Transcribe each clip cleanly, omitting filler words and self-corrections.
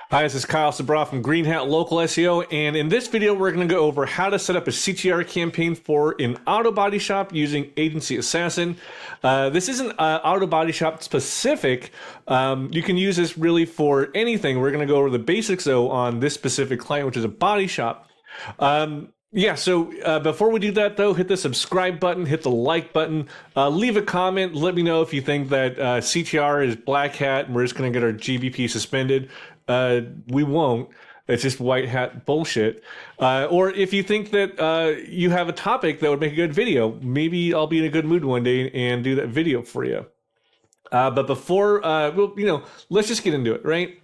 Hi, this is Kyle Sabra from Green Hat Local SEO, and in this video, we're going to go over how to set up a CTR campaign for an auto body shop using Agency Assassin. This isn't auto body shop specific. You can use this really for anything. We're going to go over the basics though on this specific client, which is a body shop. So before we do that, though, hit the subscribe button, hit the like button, leave a comment. Let me know if you think that CTR is black hat and we're just going to get our GBP suspended. We won't. It's just white hat bullshit. Or if you think that you have a topic that would make a good video, maybe I'll be in a good mood one day and do that video for you. But before, let's just get into it, right?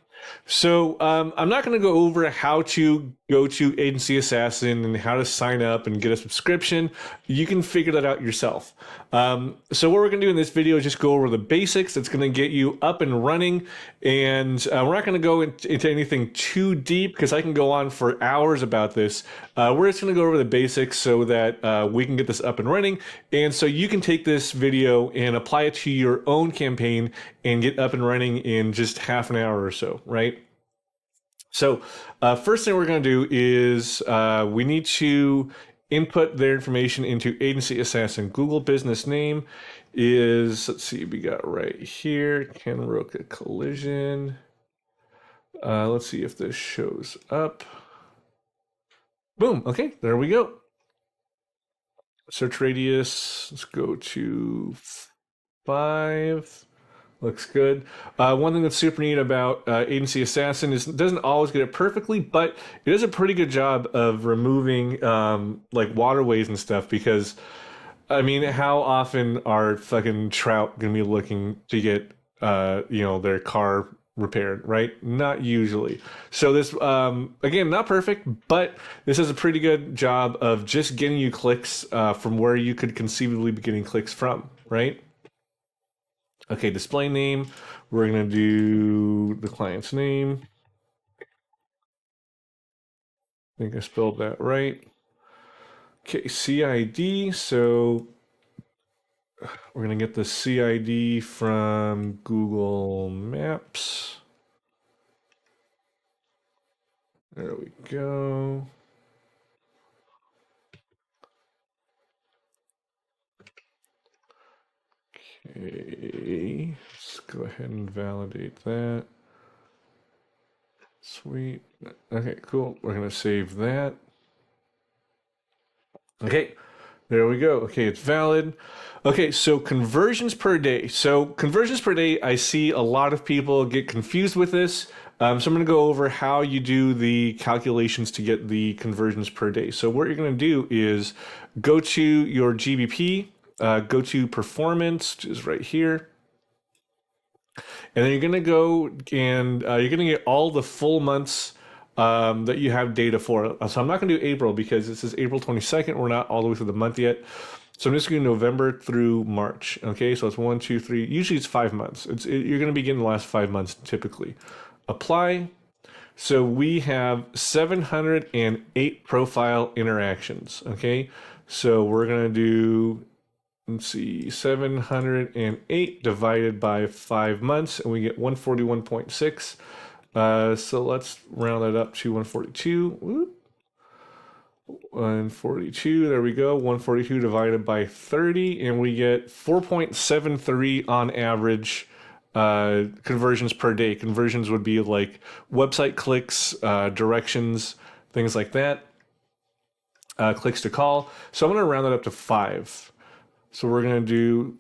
So I'm not going to go over how to go to Agency Assassin and how to sign up and get a subscription. You can figure that out yourself. So what we're going to do in this video is just go over the basics. That's going to get you up and running. And we're not going to go into anything too deep because I can go on for hours about this. We're just going to go over the basics so that we can get this up and running. And so you can take this video and apply it to your own campaign and get up and running in just half an hour or so, right? So first thing we're going to do is we need to input their information into Agency Assassin. Google business name is, let's see, we got right here, Kenroka Collision. Let's see if this shows up. Boom. Okay, there we go. Search radius, let's go to 5. Looks good. One thing that's super neat about Agency Assassin is it doesn't always get it perfectly, but it does a pretty good job of removing like waterways and stuff because, I mean, how often are fucking trout going to be looking to get, their car repaired, right? Not usually. So this, again, not perfect, but this is a pretty good job of just getting you clicks from where you could conceivably be getting clicks from, right? Okay, display name. We're going to do the client's name. I think I spelled that right. Okay, CID. So we're going to get the CID from Google Maps. There we go. Okay, let's go ahead and validate that. Sweet. Okay, cool. We're going to save that. Okay, there we go. Okay, it's valid. Okay, so conversions per day. So conversions per day, I see a lot of people get confused with this. So I'm going to go over how you do the calculations to get the conversions per day. So what you're going to do is go to your GBP, go to performance, which is right here. And then you're going to go and you're going to get all the full months that you have data for. So I'm not going to do April because this is April 22nd. We're not all the way through the month yet. So I'm just going to November through March. Okay, so it's 1, 2, 3. Usually it's 5 months. You're going to be getting the last 5 months typically. Apply. So we have 708 profile interactions. Okay, so we're going to do, let's see, 708 divided by 5 months, and we get 141.6. So let's round that up to 142. Whoop. 142, there we go. 142 divided by 30, and we get 4.73 on average conversions per day. Conversions would be like website clicks, directions, things like that. Clicks to call. So I'm going to round that up to 5. So we're going to do,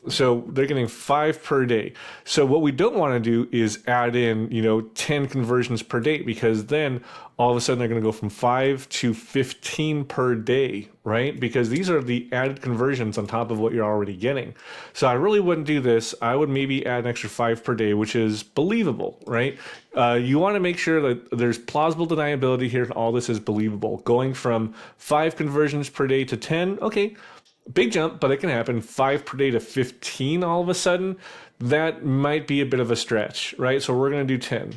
so they're getting 5 per day. So what we don't want to do is add in, 10 conversions per day, because then all of a sudden they're going to go from 5 to 15 per day, right? Because these are the added conversions on top of what you're already getting. So I really wouldn't do this. I would maybe add an extra 5 per day, which is believable, right? You want to make sure that there's plausible deniability here and all this is believable. Going from 5 conversions per day to 10, okay, big jump, but it can happen. 5 per day to 15 all of a sudden, that might be a bit of a stretch, right? So we're going to do 10.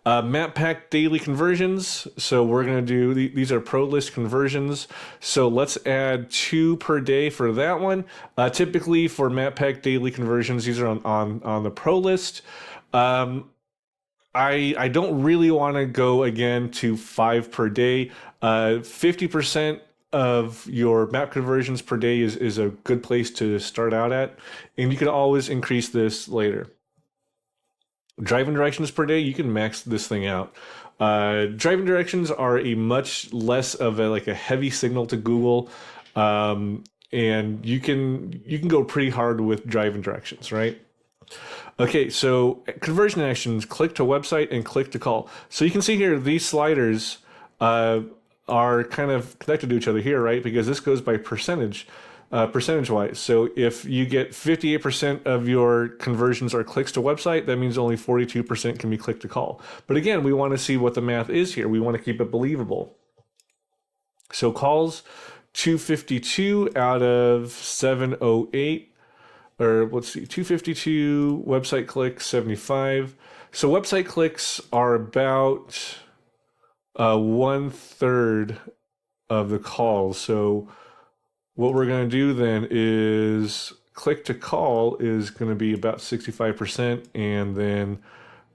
Map pack daily conversions. So we're going to do, these are pro list conversions. So let's add 2 per day for that one. Typically for map pack daily conversions, these are on the pro list. I don't really want to go again to 5 per day. 50% of your map conversions per day is a good place to start out at, and you can always increase this later. Driving directions per day, you can max this thing out. Driving directions are a much less of a like a heavy signal to Google, and you can go pretty hard with driving directions, right? Okay, so conversion actions, click to website and click to call. So you can see here these sliders uh, are kind of connected to each other here, right? Because this goes by percentage, percentage-wise. So if you get 58% of your conversions are clicks to website, that means only 42% can be click to call. But again, we want to see what the math is here. We want to keep it believable. So calls 252 out of 708, or let's see, 252, website clicks 75. So website clicks are about 1/3 of the calls. So what we're going to do then is click to call is going to be about 65%, and then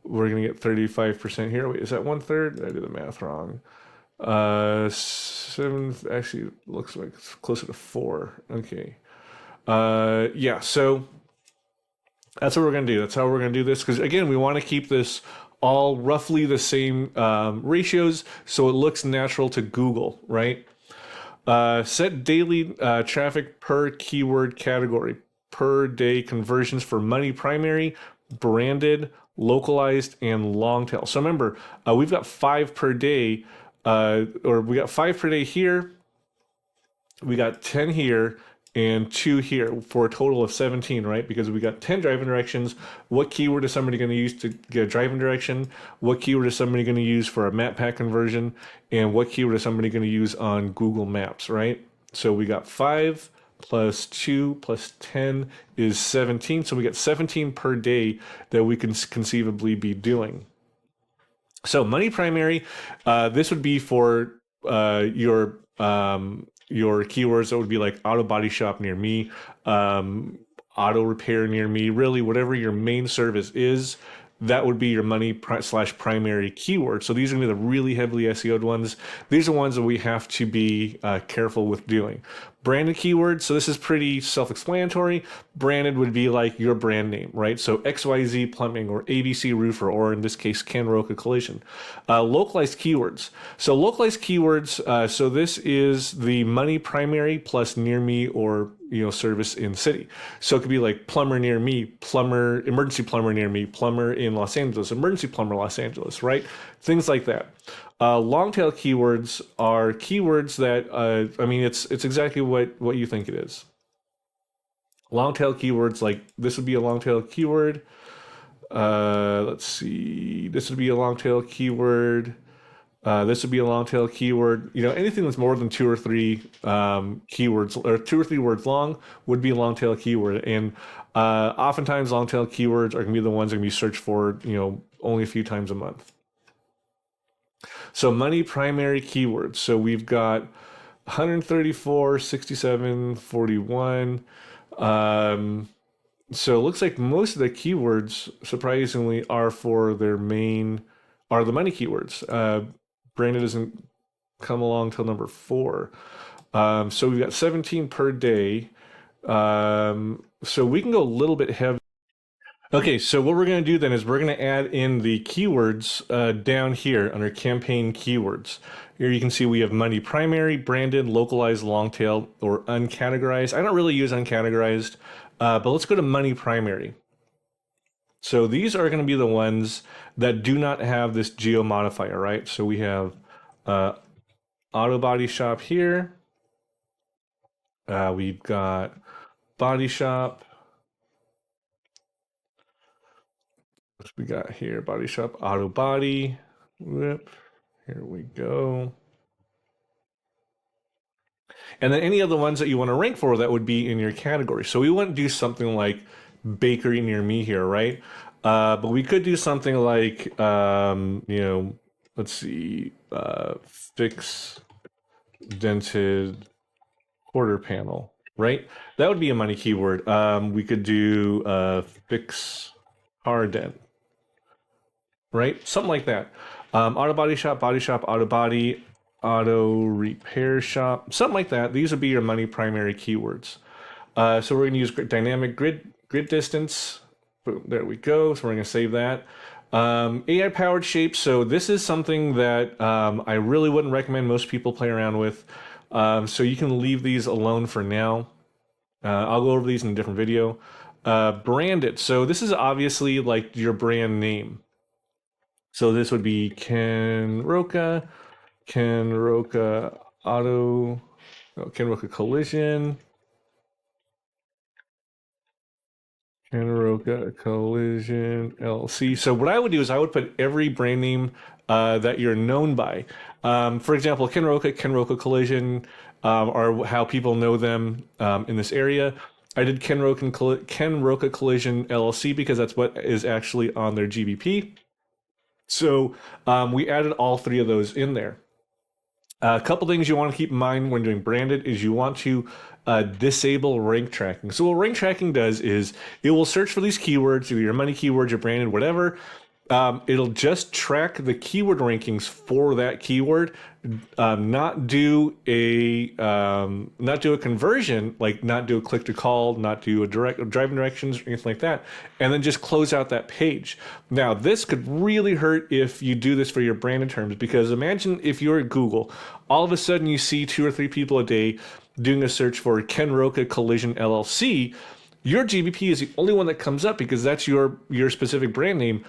we're going to get 35% here. Wait, is that 1/3? Did I do the math wrong? Seven actually looks like it's closer to 4. Okay. Yeah, so that's what we're going to do. That's how we're going to do this. Because again, we want to keep this all roughly the same ratios so it looks natural to Google, right? Set daily traffic per keyword category, per day conversions for money primary, branded, localized, and long tail. So remember, we've got 5 per day, or we got 5 per day here. We got 10 here and 2 here for a total of 17, right? Because we got 10 driving directions. What keyword is somebody going to use to get a driving direction? What keyword is somebody going to use for a map pack conversion? And what keyword is somebody going to use on Google Maps, right? So we got 5 plus 2 plus 10 is 17. So we got 17 per day that we can conceivably be doing. So money primary, this would be for your keywords that would be like auto body shop near me, auto repair near me, really whatever your main service is, that would be your money slash primary keyword. So these are going to be the really heavily SEO'd ones. These are ones that we have to be careful with doing. Branded keywords, so this is pretty self-explanatory. Branded would be like your brand name, right? So XYZ Plumbing or ABC Roofer, or in this case, Ken Roca Collision. Localized keywords. So localized keywords, so this is the money primary plus near me or service in city. So it could be like plumber near me, plumber, emergency plumber near me, plumber in Los Angeles, emergency plumber Los Angeles, right? Things like that. Long tail keywords are keywords that I mean it's exactly what you think it is. Long tail keywords, like this would be a long tail keyword. Let's see, this would be a long tail keyword. This would be a long tail keyword. Anything that's more than 2 or 3 keywords or 2 or 3 words long would be a long tail keyword. And oftentimes, long tail keywords are going to be the ones that are going to be searched for, only a few times a month. So money primary keywords. So we've got 134, 67, 41. So it looks like most of the keywords, surprisingly, are for their main, are the money keywords. Brandon doesn't come along till number 4. So we've got 17 per day. So we can go a little bit heavy. Okay, so what we're going to do then is we're going to add in the keywords down here under campaign keywords. Here you can see we have money primary, branded, localized, long tail, or uncategorized. I don't really use uncategorized, but let's go to money primary. So these are going to be the ones that do not have this geo modifier, right? So we have auto body shop here. We've got body shop. What we got here? Body shop, auto body. Whoop. Here we go. And then any other ones that you want to rank for that would be in your category. So we wouldn't do something like bakery near me here, right? But we could do something like, let's see, fix dented quarter panel, right? That would be a money keyword. We could do fix car dent, right? Something like that. Auto body shop, auto body, auto repair shop, something like that. These would be your money primary keywords. So we're going to use dynamic grid distance. Boom, there we go. So we're going to save that. AI powered shapes. So this is something that I really wouldn't recommend most people play around with. So you can leave these alone for now. I'll go over these in a different video. Branded. So this is obviously like your brand name. So this would be Ken Roca Auto, Ken Roca Collision, Kenroka Collision LLC. So what I would do is I would put every brand name that you're known by. For example, Kenroka Collision, or how people know them in this area. I did Kenroka Collision LLC because that's what is actually on their GBP. So we added all three of those in there. A couple things you want to keep in mind when doing branded is you want to disable rank tracking. So what rank tracking does is it will search for these keywords, your money keywords, your branded, whatever. It'll just track the keyword rankings for that keyword, not do a conversion, like not do a click to call, not do a driving directions or anything like that, and then just close out that page. Now, this could really hurt if you do this for your branded terms, because imagine if you're at Google, all of a sudden you see 2 or 3 people a day doing a search for Ken Roca Collision LLC. Your GBP is the only one that comes up because that's your specific brand name,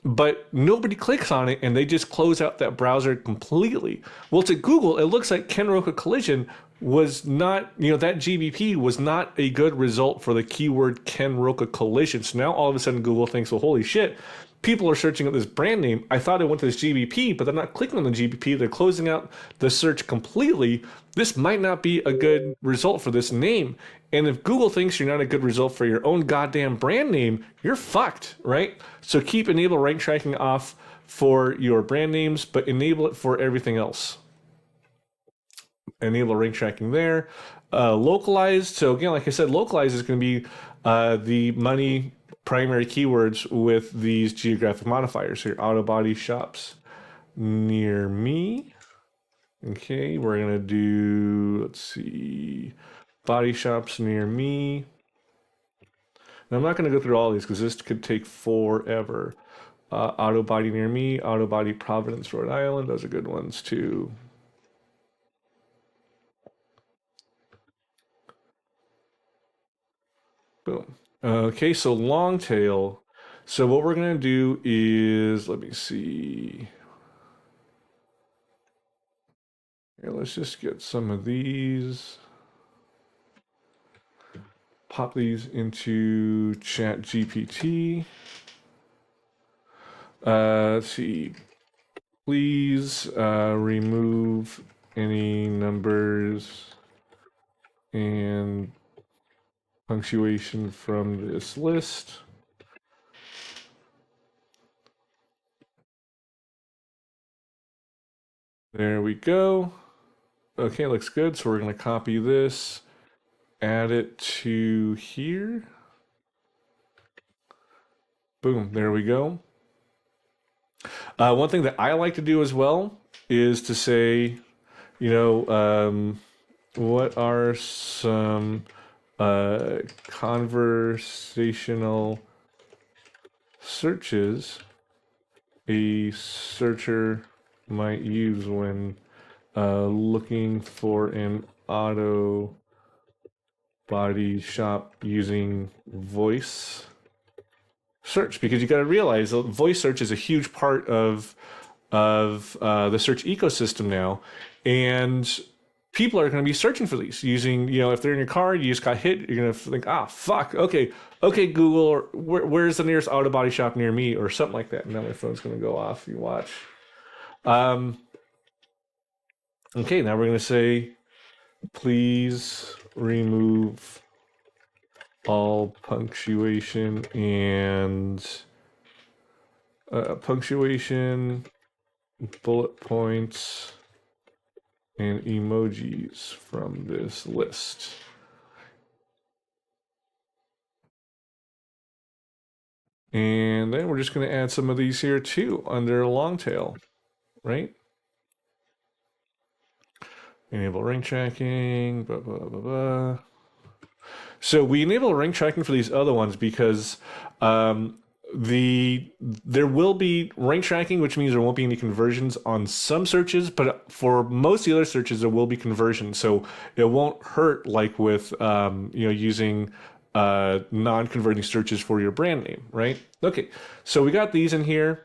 but nobody clicks on it and they just close out that browser completely. Well, to Google, it looks like Ken Roca Collision was not, that GBP was not a good result for the keyword Ken Roca Collision. So now all of a sudden Google thinks, well, holy shit, people are searching up this brand name. I thought it went to this GBP, but they're not clicking on the GBP. They're closing out the search completely. This might not be a good result for this name. And if Google thinks you're not a good result for your own goddamn brand name, you're fucked, right? So keep enable rank tracking off for your brand names, but enable it for everything else. Enable rank tracking there. Localized. So again, like I said, localized is going to be the money primary keywords with these geographic modifiers. So your auto body shops near me. Okay, we're going to do, let's see, body shops near me. Now, I'm not going to go through all these because this could take forever. Auto body near me, auto body Providence, Rhode Island. Those are good ones too. Boom. Okay, so long tail. So what we're going to do is, let me see. Here, let's just get some of these. Pop these into Chat GPT. Let's see. Please remove any numbers and punctuation from this list. There we go. Okay, looks good. So we're going to copy this, add it to here. Boom, there we go. One thing that I like to do as well is to say, what are some conversational searches a searcher might use when looking for an auto body shop using voice search? Because you got to realize voice search is a huge part of the search ecosystem now, and people are going to be searching for these using, if they're in your car, you just got hit, you're going to think, fuck, okay, Google, where's the nearest auto body shop near me, or something like that. Now my phone's going to go off. You watch. Okay, now we're going to say, please remove all punctuation and bullet points, and emojis from this list. And then we're just going to add some of these here too under long tail, right? Enable rank tracking, blah, blah, blah, blah. So we enable rank tracking for these other ones because um, there will be rank tracking, which means there won't be any conversions on some searches, but for most of the other searches, there will be conversions. So it won't hurt like with using non-converting searches for your brand name, right? Okay, so we got these in here.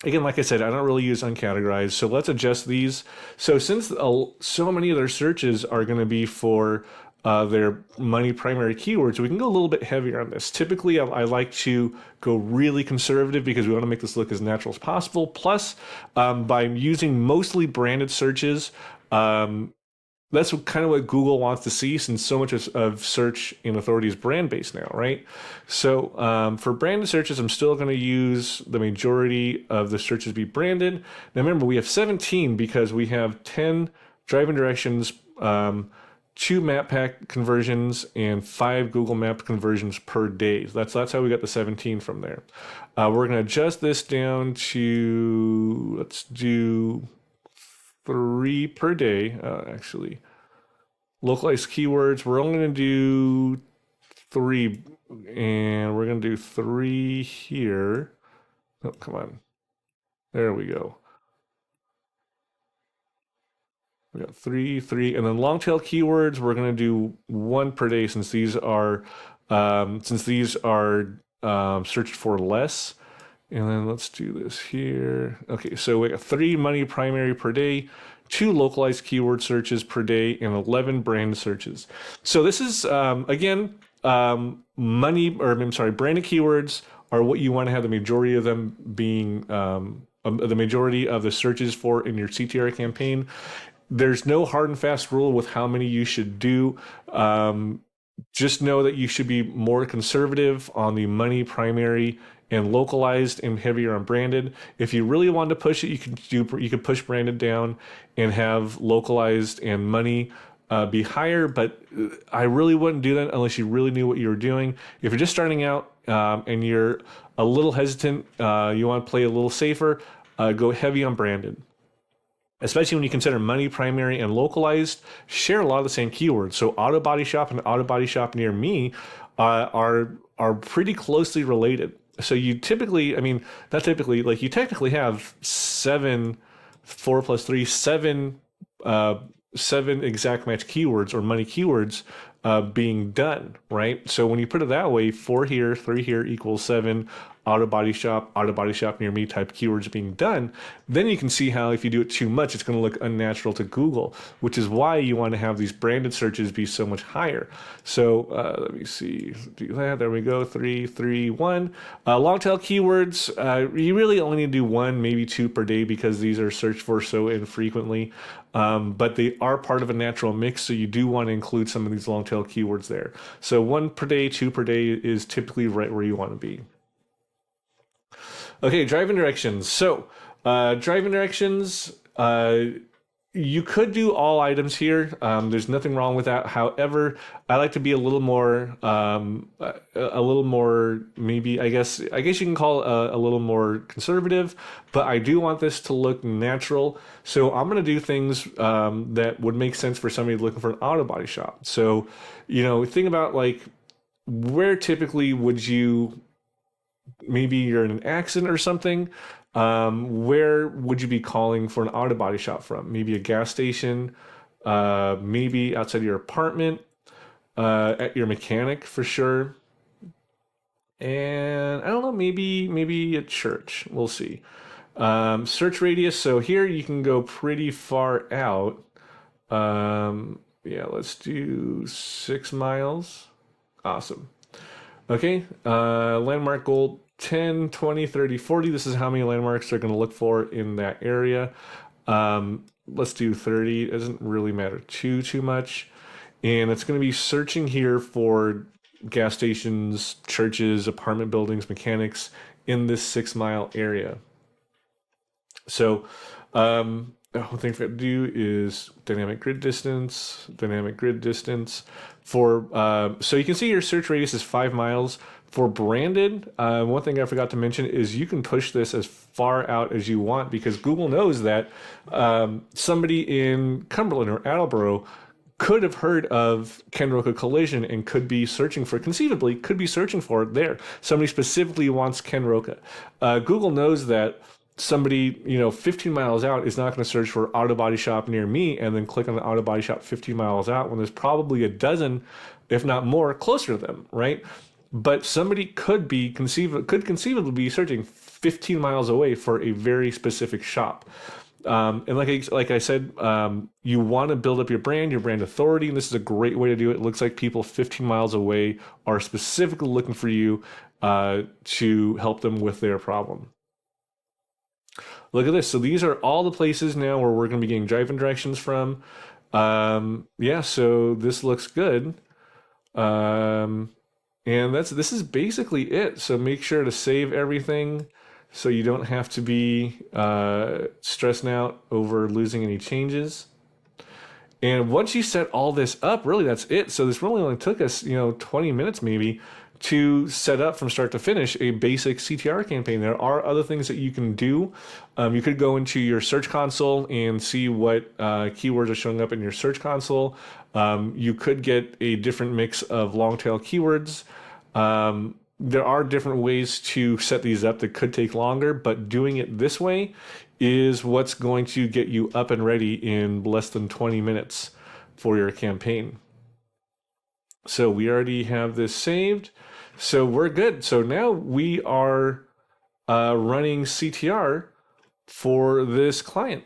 Again, like I said, I don't really use uncategorized, so let's adjust these. So since so many of their searches are going to be for their money primary keywords, we can go a little bit heavier on this. Typically, I like to go really conservative because we want to make this look as natural as possible. Plus, by using mostly branded searches, that's kind of what Google wants to see since so much of search in authority is brand based now, right? So for branded searches, I'm still going to use the majority of the searches be branded. Now remember, we have 17 because we have 10 driving directions, 2 map pack conversions, and 5 Google Map conversions per day. That's how we got the 17 from there. We're going to adjust this down to, let's do 3 per day, actually. Localized keywords, we're only going to do 3, and we're going to do 3 here. Oh, come on. There we go. We got 3, 3, and then long tail keywords, we're going to do 1 per day since these are searched for less. And then let's do this here. Okay, so we got 3 money primary per day, 2 localized keyword searches per day, and 11 brand searches. So this is, again, branded keywords are what you want to have the majority of them being, the majority of the searches for in your CTR campaign. There's no hard and fast rule with how many you should do. Just know that you should be more conservative on the money primary and localized and heavier on branded. If you really want to push it, you could push branded down and have localized and money be higher. But I really wouldn't do that unless you really knew what you were doing. If you're just starting out and you're a little hesitant, you want to play a little safer, go heavy on branded. Especially when you consider money primary and localized share a lot of the same keywords. So auto body shop and auto body shop near me are pretty closely related. So you typically, I mean, not typically, like you technically have 7, 4 plus 3, 7, 7 exact match keywords or money keywords being done, right? So when you put it that way, 4 here, 3 here equals 7 auto body shop near me type keywords being done, then you can see how if you do it too much, it's going to look unnatural to Google, which is why you want to have these branded searches be so much higher. So let me see, do that. There we go. 3, 3, 1. Long tail keywords, you really only need to do 1, maybe 2 per day because these are searched for so infrequently. But they are part of a natural mix, so you do want to include some of these long tail keywords there. So 1 per day, 2 per day is typically right where you want to be. Okay, driving directions. So, driving directions, you could do all items here. There's nothing wrong with that. However, I like to be a little more, maybe I guess you can call it a little more conservative. But I do want this to look natural. So I'm going to do things that would make sense for somebody looking for an auto body shop. So, think about like where typically would you maybe you're in an accident or something, where would you be calling for an auto body shop from? Maybe a gas station, maybe outside your apartment, at your mechanic for sure. And I don't know, maybe a church. We'll see. Search radius. So here you can go pretty far out. Yeah, let's do 6 miles. Awesome. Okay, landmark goal 10, 20, 30, 40. This is how many landmarks they're going to look for in that area. Let's do 30. It doesn't really matter too much. And it's going to be searching here for gas stations, churches, apartment buildings, mechanics in this 6-mile area. So, one thing I have to do is dynamic grid distance for, so you can see your search radius is 5 miles. For branded, one thing I forgot to mention is you can push this as far out as you want because Google knows that somebody in Cumberland or Attleboro could have heard of Kenroka Collision and conceivably could be searching for it there. Somebody specifically wants Kenroka. Google knows that somebody, 15 miles out is not going to search for auto body shop near me and then click on the auto body shop 15 miles out when there's probably a dozen, if not more, closer to them, right? But somebody could conceivably be searching 15 miles away for a very specific shop. And like I said, you want to build up your brand authority, and this is a great way to do it. It looks like people 15 miles away are specifically looking for you to help them with their problem. Look at this. So these are all the places now where we're going to be getting driving directions from. Yeah, so this looks good. And this is basically it. So make sure to save everything so you don't have to be stressing out over losing any changes. And once you set all this up, really that's it. So this really only took us, 20 minutes maybe to set up from start to finish a basic CTR campaign. There are other things that you can do. You could go into your search console and see what keywords are showing up in your search console. You could get a different mix of long tail keywords. There are different ways to set these up that could take longer, but doing it this way is what's going to get you up and ready in less than 20 minutes for your campaign. So we already have this saved. So we're good. So now we are running CTR for this client.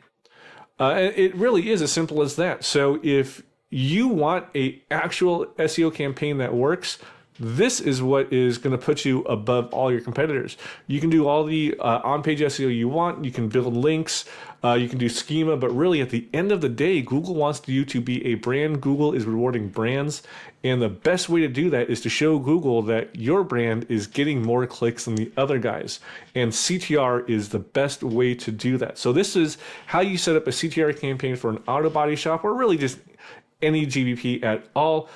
It really is as simple as that. So if you want an actual SEO campaign that works, this is what is going to put you above all your competitors. You can do all the on-page SEO you want. You can build links. You can do schema. But really, at the end of the day, Google wants you to be a brand. Google is rewarding brands. And the best way to do that is to show Google that your brand is getting more clicks than the other guys. And CTR is the best way to do that. So this is how you set up a CTR campaign for an auto body shop, or really just any GBP at all.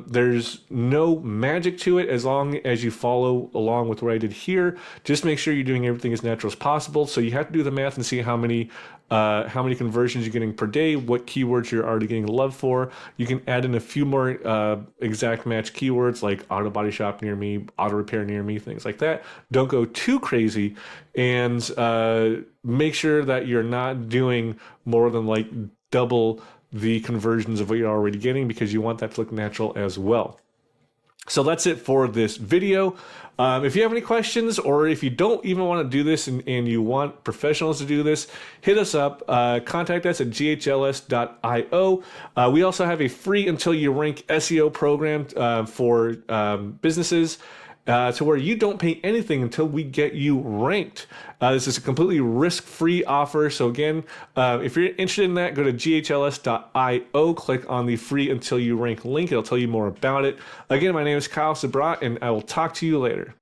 There's no magic to it as long as you follow along with what I did here. Just make sure you're doing everything as natural as possible. So you have to do the math and see how many conversions you're getting per day, what keywords you're already getting love for. You can add in a few more exact match keywords like auto body shop near me, auto repair near me, things like that. Don't go too crazy, and make sure that you're not doing more than like double the conversions of what you're already getting, because you want that to look natural as well. So that's it for this video. If you have any questions, or if you don't even want to do this and you want professionals to do this, hit us up. Contact us at ghls.io. We also have a free Until You Rank SEO program for businesses, to where you don't pay anything until we get you ranked. This is a completely risk-free offer. So again, if you're interested in that, go to ghls.io, click on the free Until You Rank link. It'll tell you more about it. Again, my name is Kyle Sabrat, and I will talk to you later.